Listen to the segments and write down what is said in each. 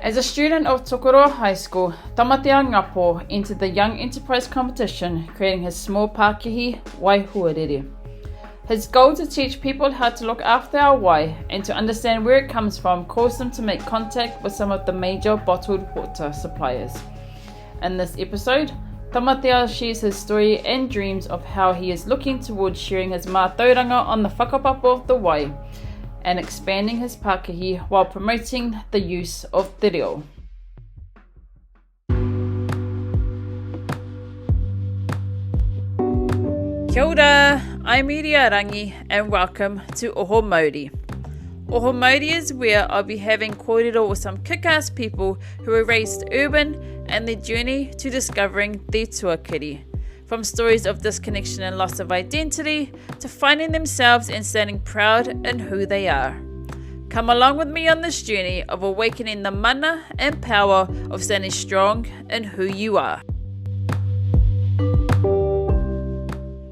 As a student of Tokoroa High School, Tamatea Ngapo entered the Young Enterprise competition, creating his small Pakihi, Wai Huarere. His goal to teach people how to look after our wai and to understand where it comes from caused him to make contact with some of the major bottled water suppliers. In this episode, Tamatea shares his story and dreams of how he is looking towards sharing his Mātauranga on the whakapapa of the wai and expanding his Pakihi while promoting the use of te reo. Kia ora, I'm Rangi and welcome to Oho Mauri. Oho Mauri is where I'll be having kōrero with some kick-ass people who were raised urban and their journey to discovering their tuakiri. From stories of disconnection and loss of identity to finding themselves and standing proud in who they are. Come along with me on this journey of awakening the mana and power of standing strong in who you are.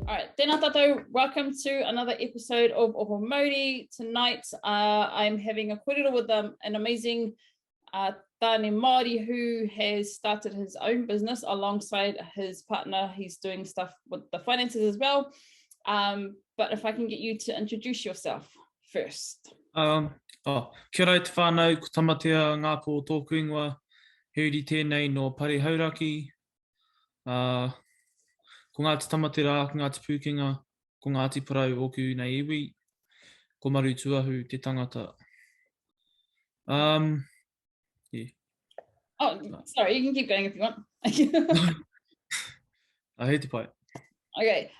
Alright, tēnā tātou, welcome to another episode of Oho Mauri. Tonight I'm having a kōrero with an amazing tāne Māori who has started his own business alongside his partner. He's doing stuff with the finances as well. But if I can get you to introduce yourself first. Kia ora te whānau, ko Tamatea Ngapo tōku ingoa, huri tēnei no pare hauraki. Ko Ngāti Tamatera, ko Ngāti Pūkenga, ko Ngāti Parau oku nei iwi, ko Maru Tuahu te tangata. Yeah. Oh, sorry, you can keep going if you want. I hate to pai. Okay,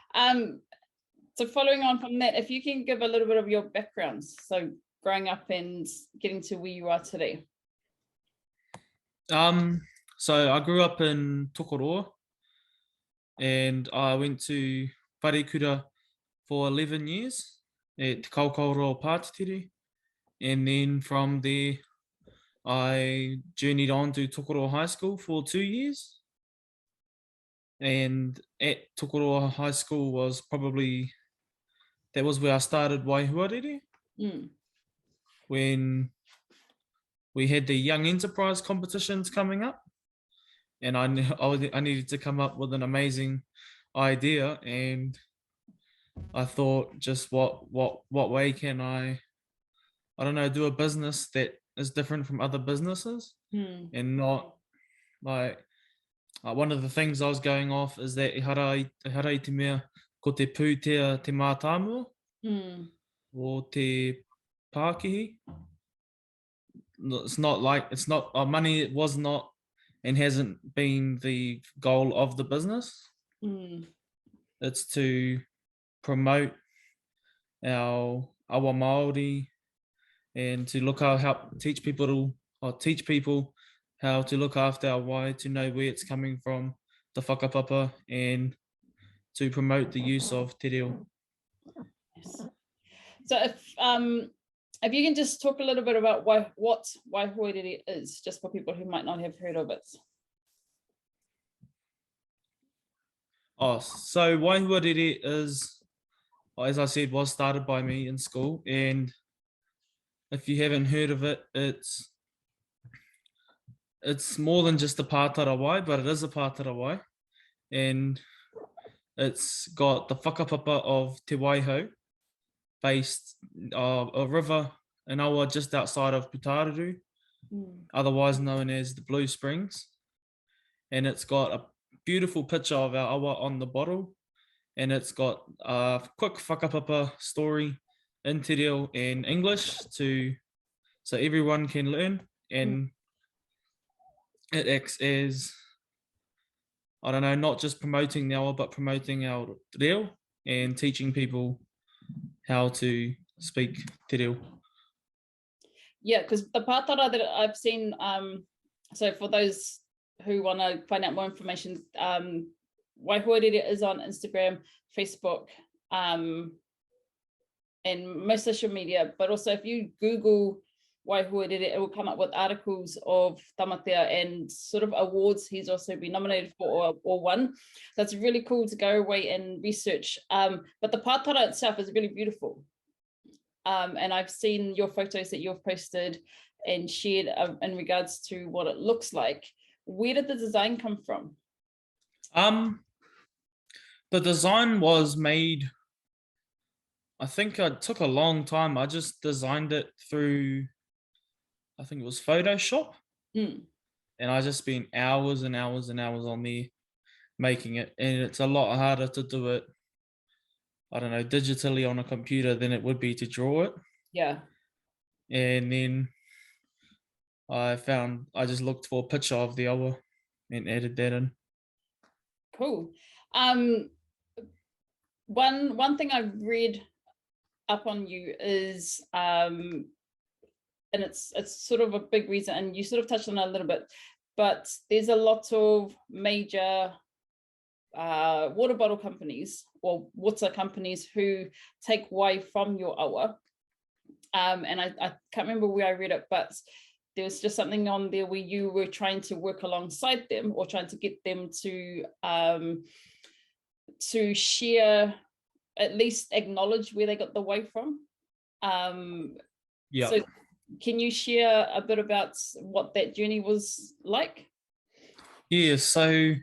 so following on from that, if you can give a little bit of your backgrounds, so growing up and getting to where you are today. So I grew up in Tokoroa and I went to Wharekura for 11 years at Te Kaukauroa Pātitiri, and then from there I journeyed on to Tokoroa High School for 2 years. And at Tokoroa High School that was where I started Wai Huarere. When we had the Young Enterprise competitions coming up. And I needed to come up with an amazing idea, and I thought, just what way can I don't know, do a business that is different from other businesses, and not like one of the things I was going off is that harai te mea ko te pūtea te mātāmua or te Pakihi. Money was not and hasn't been the goal of the business. It's to promote our awa Māori and to help teach people how to look after our wai, to know where it's coming from, the whakapapa, and to promote the use of te reo. Yes. So if you can just talk a little bit about what Wai Huarere is, just for people who might not have heard of it. So Wai Huarere is, as I said, was started by me in school, and if you haven't heard of it, it's more than just a pātara wai, but it is a pātara wai, and it's got the whakapapa of Te Waihau, based a river in awa just outside of Putararu, otherwise known as the Blue Springs, and it's got a beautiful picture of our awa on the bottle, and it's got a quick whakapapa story in te reo and English so everyone can learn, and it acts as, I don't know, not just promoting the awa, but promoting our reo and teaching people how to speak te reo. Yeah, because the pātara that I've seen, so for those who want to find out more information, Wai Huarere is on Instagram, Facebook, and most social media, but also if you Google Wai Huarere, it will come up with articles of Tamatea and sort of awards he's also been nominated for or won. So it's really cool to go away and research. But the pātara itself is really beautiful. And I've seen your photos that you've posted, and shared in regards to what it looks like. Where did the design come from? The design was made, I think it took a long time. I just designed it through, I think it was Photoshop. And I just spent hours and hours and hours on there making it. And it's a lot harder to do it, I don't know, digitally on a computer than it would be to draw it. Yeah. And then I just looked for a picture of the awa and added that in. Cool. One thing I've read up on you is, and it's sort of a big reason, and you sort of touched on it a little bit, but there's a lot of major water bottle companies or water companies who take wai from your awa. And I can't remember where I read it, but there was just something on there where you were trying to work alongside them or trying to get them to share, at least acknowledge where they got the wai from. Yeah. So can you share a bit about what that journey was like? Yeah, so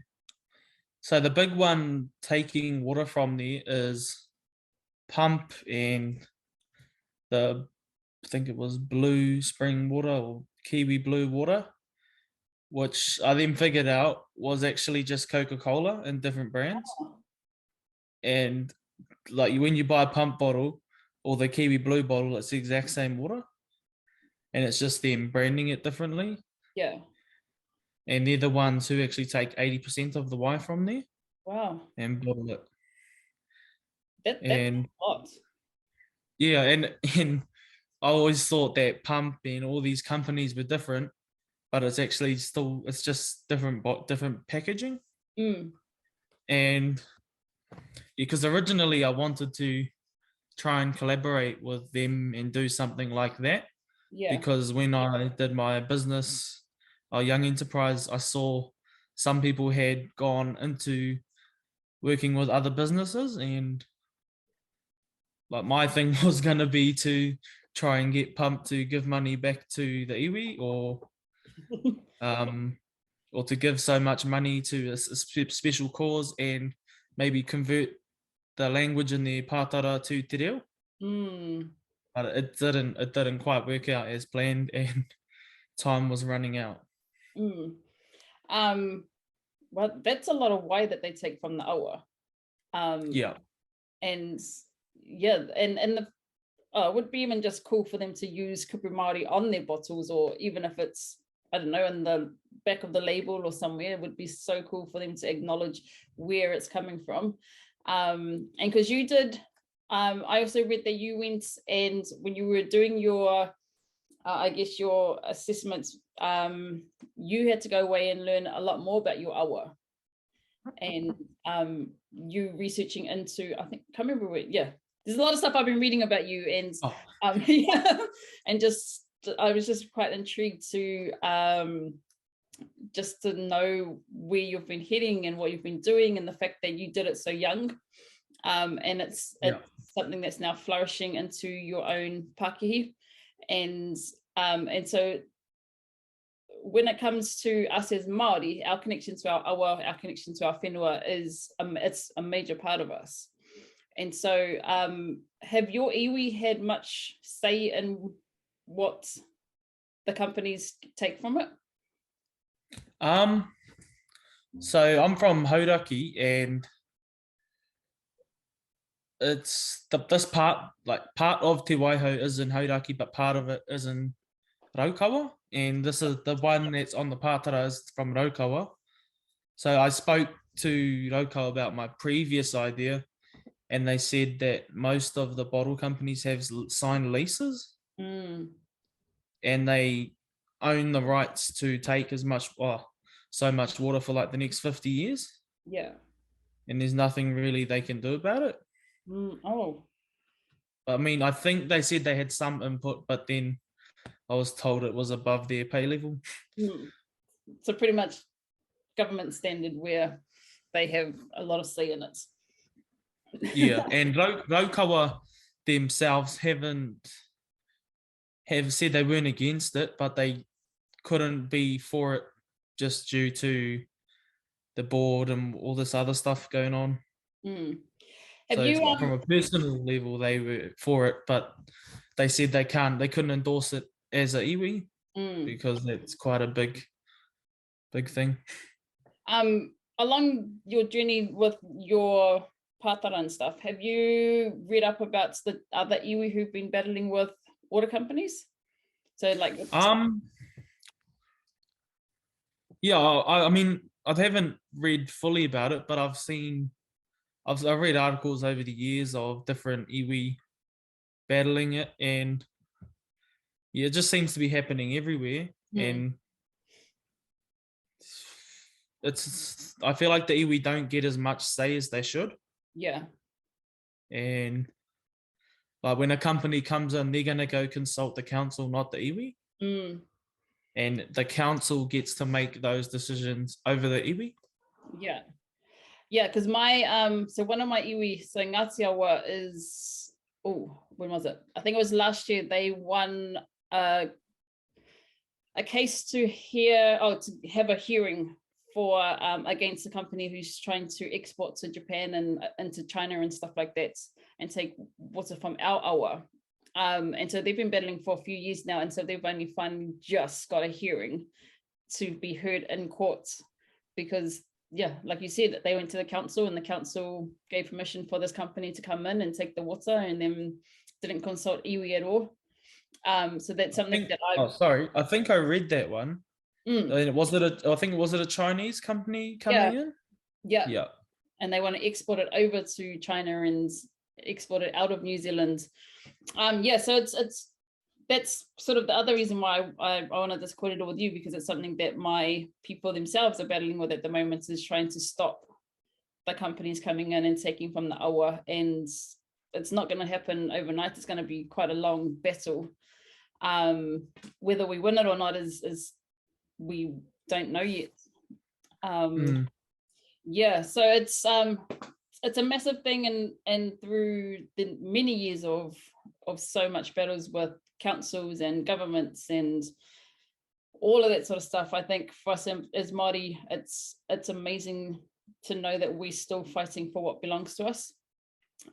the big one taking water from there is pump and I think it was blue spring water or kiwi blue water, which I then figured out was actually just Coca-Cola in different brands. And like when you buy a pump bottle or the kiwi blue bottle, it's the exact same water. And it's just them branding it differently. Yeah. And they're the ones who actually take 80% of the wai from there. Wow. And bottle it. That's a lot. Yeah, and I always thought that pump and all these companies were different, but it's actually it's just different packaging. And because originally I wanted to try and collaborate with them and do something like that. Yeah. Because when I did my business, young enterprise, I saw some people had gone into working with other businesses, and like my thing was going to be to try and get Pump to give money back to the iwi, or to give so much money to a special cause and maybe convert the language in their pātara to te reo. But it didn't quite work out as planned, and time was running out. Well, that's a lot of wai that they take from the awa. Yeah. And yeah, and it would be even just cool for them to use kupu Māori on their bottles, or even if it's, I don't know, in the back of the label or somewhere. It would be so cool for them to acknowledge where it's coming from. And because you did, I also read that you went, and when you were doing your, I guess your assessments, you had to go away and learn a lot more about your awa. And you researching into, I think, can't remember where, yeah. There's a lot of stuff I've been reading about you, and yeah, and just I was just quite intrigued to just to know where you've been heading and what you've been doing, and the fact that you did it so young, and it's something that's now flourishing into your own Pakihi, and so when it comes to us as Māori, our connection to our awa, our connection to our whenua is it's a major part of us. And so have your iwi had much say in what the companies take from it? So I'm from Hauraki, and it's this part of Te Waiho is in Hauraki, but part of it is in Raukawa, and this is the one that's on the pātara is from Raukawa. So I spoke to Raukawa about my previous idea, and they said that most of the bottle companies have signed leases, and they own the rights to take so much water for like the next 50 years. Yeah. And there's nothing really they can do about it. I mean, I think they said they had some input, but then I was told it was above their pay level. So pretty much government standard where they have a lot of say in it. Yeah, and Raukawa themselves haven't have said they weren't against it, but they couldn't be for it just due to the board and all this other stuff going on. Mm. Have So you from a personal level, they were for it, but they said they couldn't endorse it as a iwi because it's quite a big thing. Along your journey with your pātara and stuff, have you read up about the other iwi who've been battling with water companies? So like yeah, I mean, I haven't read fully about it, but I've read articles over the years of different iwi battling it, and yeah, it just seems to be happening everywhere. And I feel like the iwi don't get as much say as they should. Yeah. And like when a company comes in, they're gonna go consult the council, not the iwi. And the council gets to make those decisions over the iwi. Yeah. Yeah, because my so one of my iwi, so Ngāti Awa is, when was it? I think it was last year. They won a case to have a hearing for against a company who's trying to export to Japan and into China and stuff like that, and take water from our awa. And so they've been battling for a few years now, and so they've only finally just got a hearing to be heard in court, because yeah, like you said, they went to the council and the council gave permission for this company to come in and take the water, and then didn't consult iwi at all. So that's something I think I read that one. Was it a Chinese company coming in? Yeah. And they want to export it over to China and export it out of New Zealand. So that's sort of the other reason why I want to discuss it with you, because it's something that my people themselves are battling with at the moment, is trying to stop the companies coming in and taking from the awa, and it's not going to happen overnight. It's going to be quite a long battle. Whether we win it or not is we don't know yet. So it's a massive thing, and through the many years of so much battles with councils and governments and all of that sort of stuff, I think for us as Māori, it's amazing to know that we're still fighting for what belongs to us,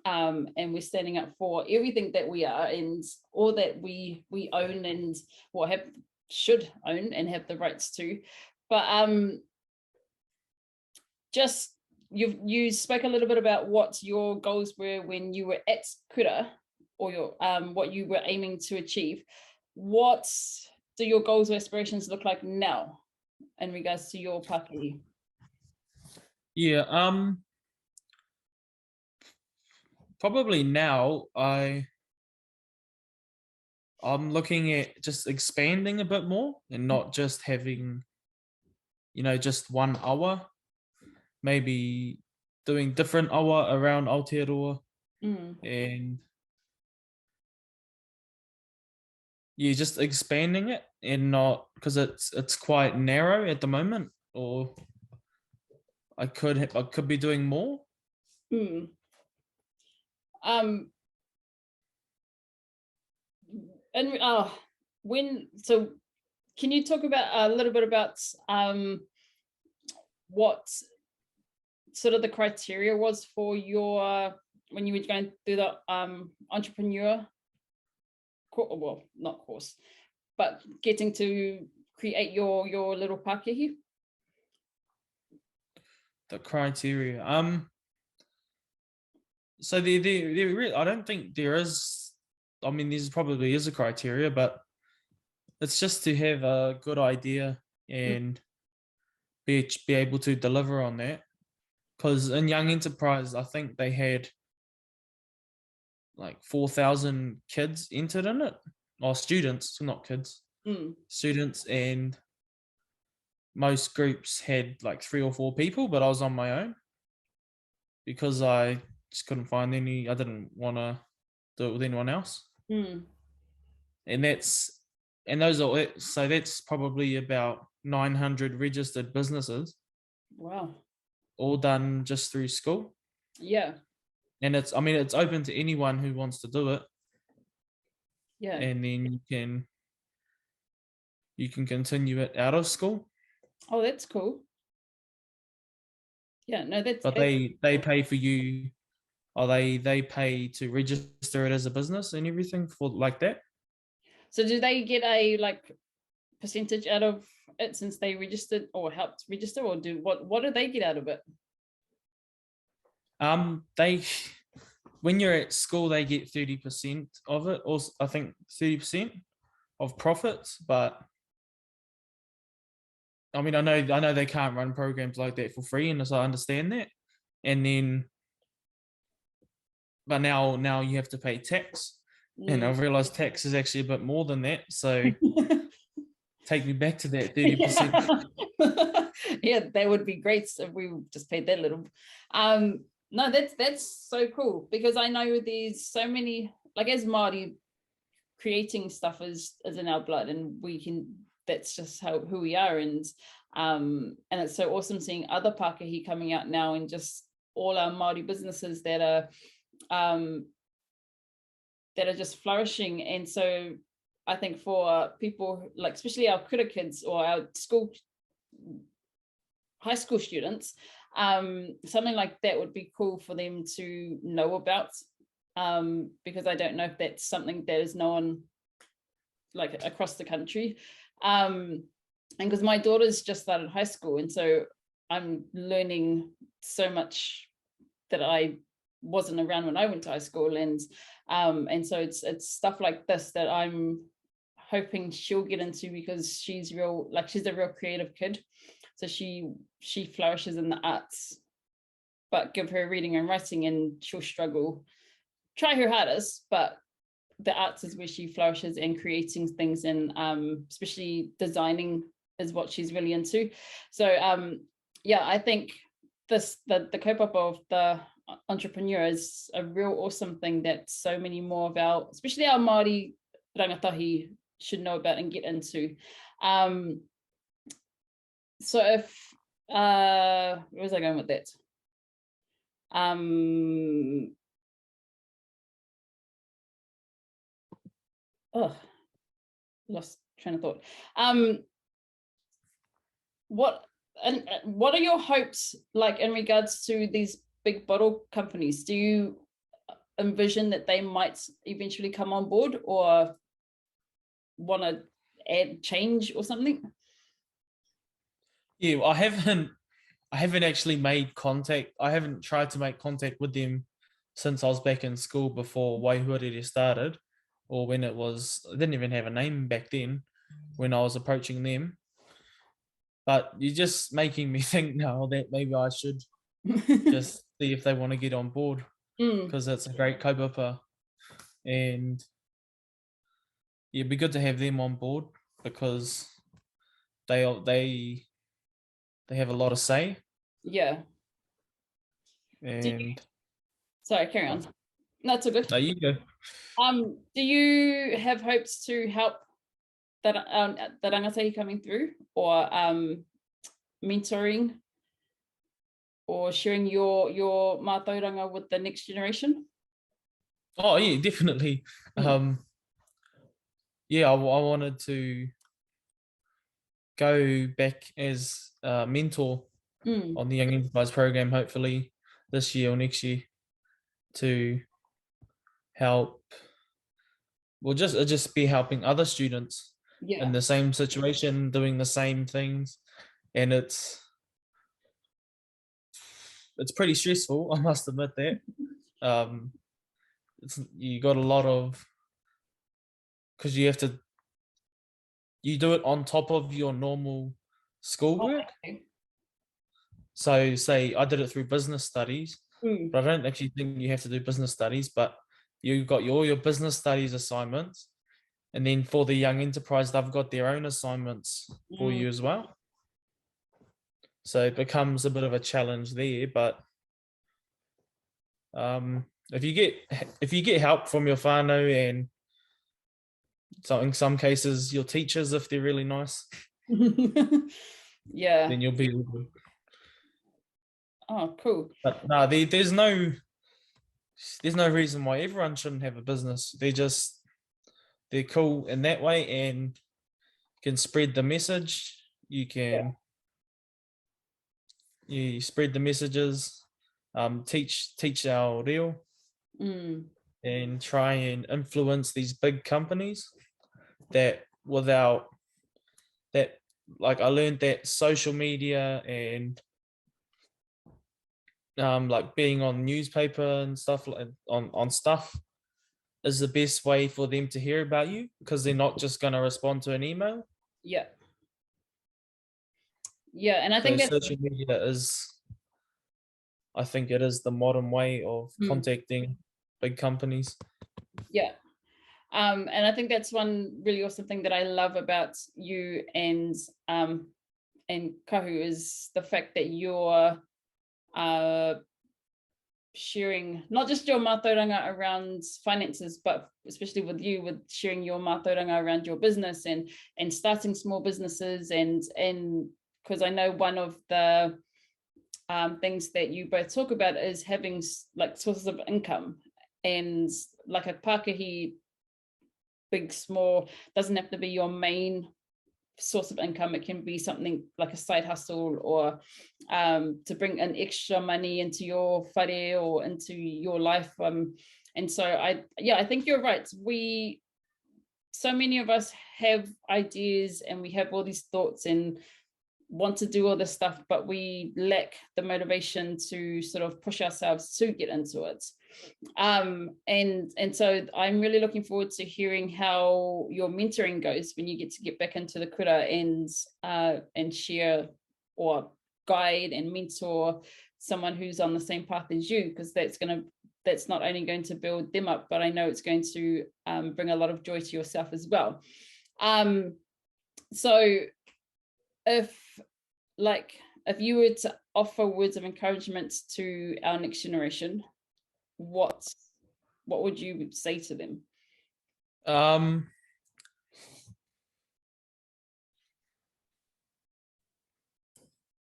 and we're standing up for everything that we are and all that we own and should own and have the rights to. But just you spoke a little bit about what your goals were when you were at Kura, or your what you were aiming to achieve. What do your goals or aspirations look like now in regards to your Pakihi? Yeah, probably now I'm looking at just expanding a bit more and not just having, just one awa. Maybe doing different awa around Aotearoa, and just expanding it, and not because it's quite narrow at the moment, or I could be doing more. Can you talk about a little bit about what sort of the criteria was for your when you were going through the entrepreneur not course, but getting to create your little Pakihi? The criteria. So I don't think there is. I mean, there probably is a criteria, but it's just to have a good idea and be able to deliver on that. Because in Young Enterprise, I think they had like 4,000 kids entered in it, or students, not kids, students, and most groups had like 3 or 4 people, but I was on my own because I just couldn't find any. I didn't want to do it with anyone else. And that's probably about 900 registered businesses. Wow. All done just through school. Yeah. And it's open to anyone who wants to do it. Yeah. and then you can continue it out of school. Oh, that's cool. Yeah, no, But they pay for you, or they pay to register it as a business and everything for like that. So do they get a like percentage out of it since they registered or helped register, or what do they get out of it? They when you're at school they get 30% of it, or I think 30% of profits. But I mean, I know they can't run programs like that for free, and so I understand that. And then, but now you have to pay tax, and I've realised tax is actually a bit more than that. So take me back to that 30%. Yeah, that would be great if we just paid that little. No, that's so cool, because I know there's so many, like as Māori, creating stuff is in our blood, and that's just who we are. And it's so awesome seeing other Pakihi coming out now, and just all our Māori businesses that are just flourishing. And so I think for people like, especially our kura kids or our high school students, something like that would be cool for them to know about, because I don't know if that's something that is known like across the country. And because my daughter's just started high school, and so I'm learning so much that I wasn't around when I went to high school. And so it's stuff like this that I'm hoping she'll get into, because she's a real creative kid. So she flourishes in the arts, but give her reading and writing and she'll struggle. Try her hardest, but the arts is where she flourishes, and creating things, and especially designing is what she's really into. So yeah, I think the kaupapa of the entrepreneur is a real awesome thing that so many more of our, especially our Māori rangatahi, should know about and get into. So if where was I going with that? Lost train of thought. What are your hopes like in regards to these big bottle companies? Do you envision that they might eventually come on board, or want to add change or something? Yeah, I haven't actually made contact. I haven't tried to make contact with them since I was back in school before Wai Huarere started, or when it didn't even have a name back then when I was approaching them. But you're just making me think now that maybe I should just see if they want to get on board, because it's a great kaupapa, and it'd be good to have them on board because they have a lot of say. Yeah. And sorry, carry on. That's all good. No, you go. Do you have hopes to help that the rangatahi coming through, or mentoring, or sharing your Mātauranga with the next generation? Oh yeah, definitely. Yeah, I wanted to go back as a mentor on the Young Enterprise program, hopefully this year or next year, to help. Well, just be helping other students in the same situation, doing the same things, and it's pretty stressful. I must admit that. You got a lot of, because you do it on top of your normal schoolwork. Okay. So say I did it through business studies, but I don't actually think you have to do business studies, but you got all your business studies assignments, and then for the Young Enterprise, they've got their own assignments for you as well. So it becomes a bit of a challenge there, but if you get help from your whānau, and so in some cases your teachers, if they're really nice, yeah, then you'll be good. Oh, cool. But no, there's no reason why everyone shouldn't have a business. they're cool in that way and can spread the message. You can you spread the messages, teach our reo, and try and influence these big companies that without that, like I learned that social media and like being on newspaper and stuff like on stuff is the best way for them to hear about you, because they're not just going to respond to an email. Yeah. Yeah, and I So think that's social media is, I think it is the modern way of contacting big companies. yeah. And I think that's one really awesome thing that I love about you and Kahu is the fact that you're sharing not just your Mātauranga around finances, but especially with you, with sharing your Mātauranga around your business and starting small businesses, and because I know one of the things that you both talk about is having like sources of income, and like a Pakihi, big, small, doesn't have to be your main source of income. It can be something like a side hustle, or to bring in extra money into your whare or into your life. And so I think you're right. So many of us have ideas and we have all these thoughts and want to do all this stuff, but we lack the motivation to sort of push ourselves to get into it. And so I'm really looking forward to hearing how your mentoring goes when you get back into the kura and share or guide and mentor someone who's on the same path as you, because that's not only going to build them up, but I know it's going to bring a lot of joy to yourself as well. So if you were to offer words of encouragement to our next generation, what would you say to them?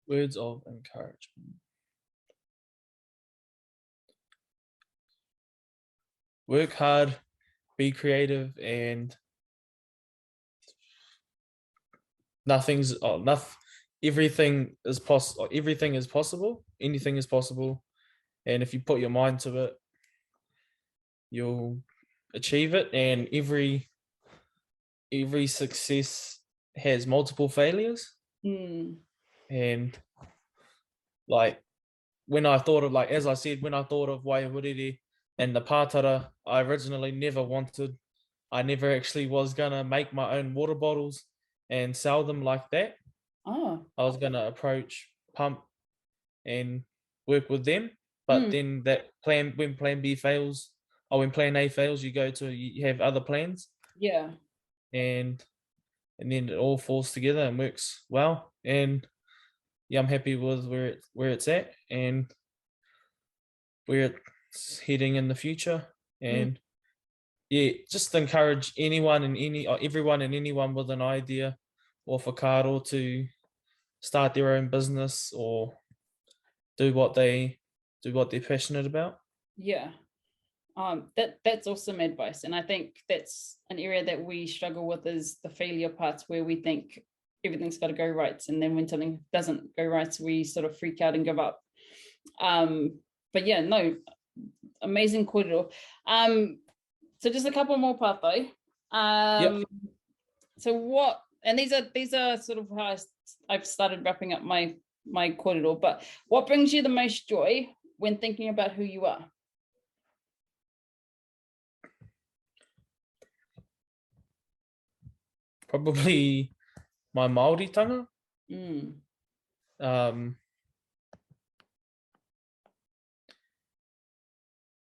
Words of encouragement. Work hard, be creative, and everything is possible. Everything is possible. Anything is possible, and if you put your mind to it, you'll achieve it. And every success has multiple failures. And like when I thought of, like, as I said, when I thought of Wai Huarere and the pātara, I originally I never actually was gonna make my own water bottles and sell them like that. I was gonna approach Pump and work with them, but then when plan B fails, or when plan A fails, you have other plans. Yeah. And then it all falls together and works well. And yeah, I'm happy with where it's at and where it's heading in the future. And yeah, just encourage everyone and anyone with an idea or whakaaro to start their own business or do what they're passionate about. Yeah. That's awesome advice. And I think that's an area that we struggle with, is the failure parts, where we think everything's got to go right. And then when something doesn't go right, we sort of freak out and give up. But yeah, no, amazing kōrero. So just a couple more pātai. So what, and these are sort of how I've started wrapping up my kōrero, but what brings you the most joy when thinking about who you are? Probably my Māoritanga.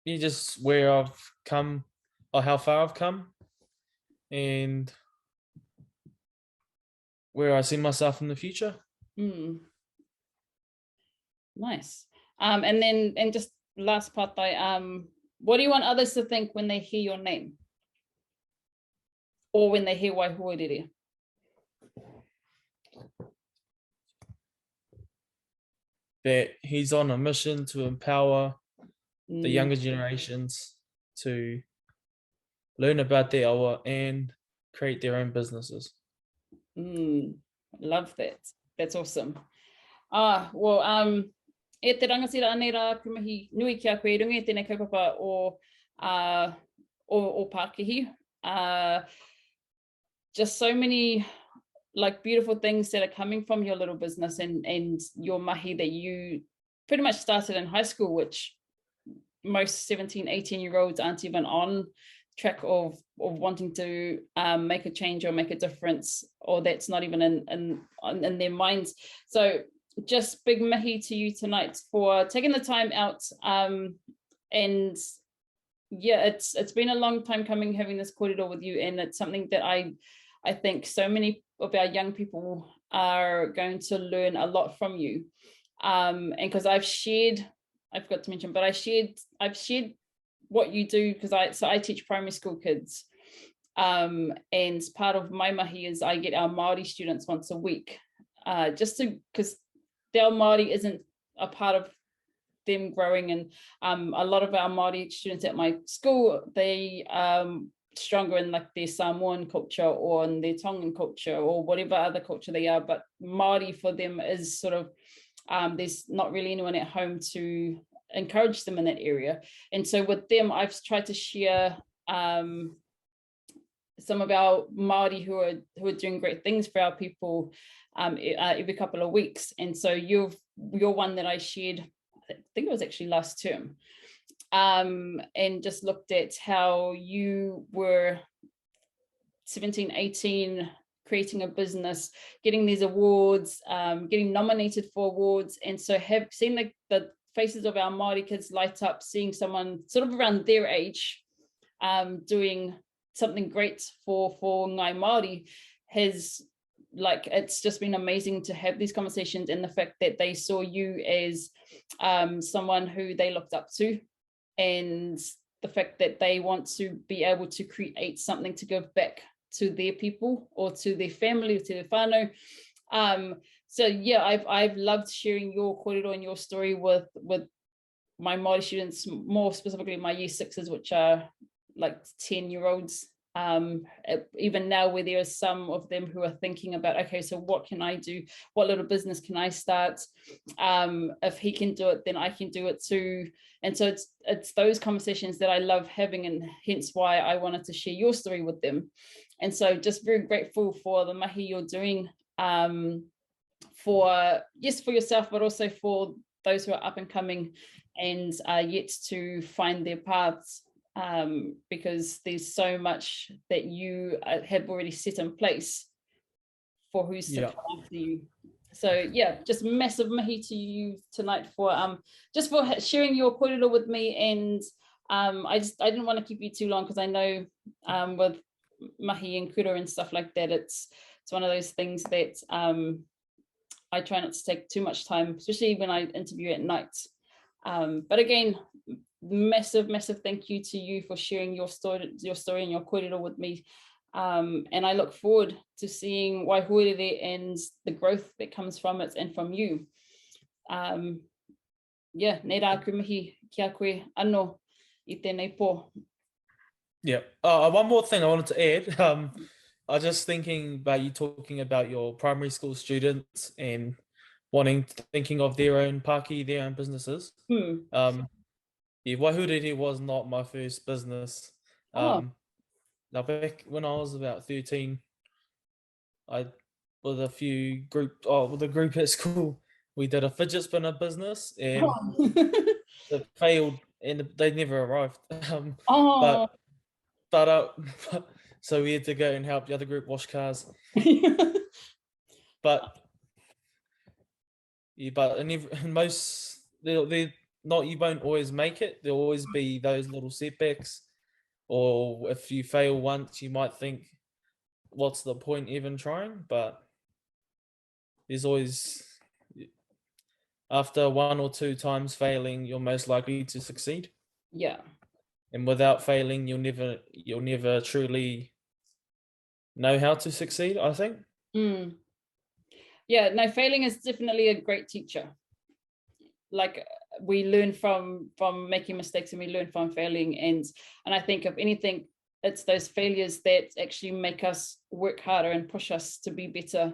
Just where I've come, or how far I've come, and where I see myself in the future. Nice. And just last part, what do you want others to think when they hear your name, or when they hear Wai Huarere? That he's on a mission to empower the younger generations to learn about their awa, and create their own businesses. Love that. That's awesome. Well, e te rangatira anei rā kumahi nui ki a koe rungi e tēnei kaupapa o Pakihi. Just so many like beautiful things that are coming from your little business and your mahi that you pretty much started in high school, which most 17, 18-year-olds aren't even on track of wanting to make a change or make a difference, or that's not even in their minds. So just big mihi to you tonight for taking the time out. And yeah, it's been a long time coming having this kōrero with you, and it's something that I think so many of our young people are going to learn a lot from you. And because I forgot to mention, but I've shared what you do, because I teach primary school kids, and part of my mahi is I get our Māori students once a week, because their Māori isn't a part of them growing, and a lot of our Māori students at my school, they stronger in like their Samoan culture or in their Tongan culture or whatever other culture they are, but Māori for them is sort of there's not really anyone at home to encourage them in that area. And so with them, I've tried to share some of our Māori who are doing great things for our people every couple of weeks. And so you're one that I shared, I think it was actually last term, and just looked at how you were 17, 18, creating a business, getting these awards, getting nominated for awards. And so have seen the faces of our Māori kids light up, seeing someone sort of around their age doing something great for Ngai Māori has, like, it's just been amazing to have these conversations, and the fact that they saw you as someone who they looked up to, and the fact that they want to be able to create something to give back to their people or to their family or to their whānau. So yeah, I've loved sharing your kōrero and your story with my Māori students, more specifically my year sixes, which are like 10-year-olds. Even now, where there are some of them who are thinking about, okay, so what can I do? What little business can I start? If he can do it, then I can do it too. And so it's those conversations that I love having, and hence why I wanted to share your story with them. And so just very grateful for the mahi you're doing, for yourself, but also for those who are up and coming and are yet to find their paths. Because there's so much that you have already set in place for who's to come after you. So yeah, just massive mihi to you tonight for just for sharing your kōrero with me. And I didn't want to keep you too long, because I know with mahi and kura and stuff like that, it's one of those things that I try not to take too much time, especially when I interview at night. But again, massive thank you to you for sharing your story and your kōrero with me, and I look forward to seeing Wai Huarere and the growth that comes from it and from you. Yeah, nei rā kumihi ki a koe anō I tēnei pō. Yeah. One more thing I wanted to add. I was just thinking about you talking about your primary school students and thinking of their own Pakihi, their own businesses. Yeah, Wai Huarere was not my first business. Now back when I was about 13, with a group at school, we did a fidget spinner business, and it failed, and they never arrived. But so we had to go and help the other group wash cars. But in most, they're not, you won't always make it. There'll always be those little setbacks, or if you fail once, you might think, what's the point even trying? But there's always, after one or two times failing, you're most likely to succeed. Yeah. And without failing, you'll never truly know how to succeed, I think. Yeah, no, failing is definitely a great teacher. Like, we learn from making mistakes, and we learn from failing, and I think if anything, it's those failures that actually make us work harder and push us to be better,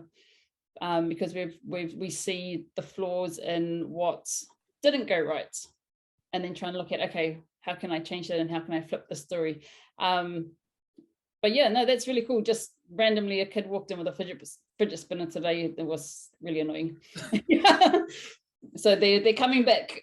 because we see the flaws in what didn't go right, and then try and look at, okay, how can I change that and how can I flip the story? But yeah, no, that's really cool. Just randomly a kid walked in with a fidget spinner today. It was really annoying. So they're coming back.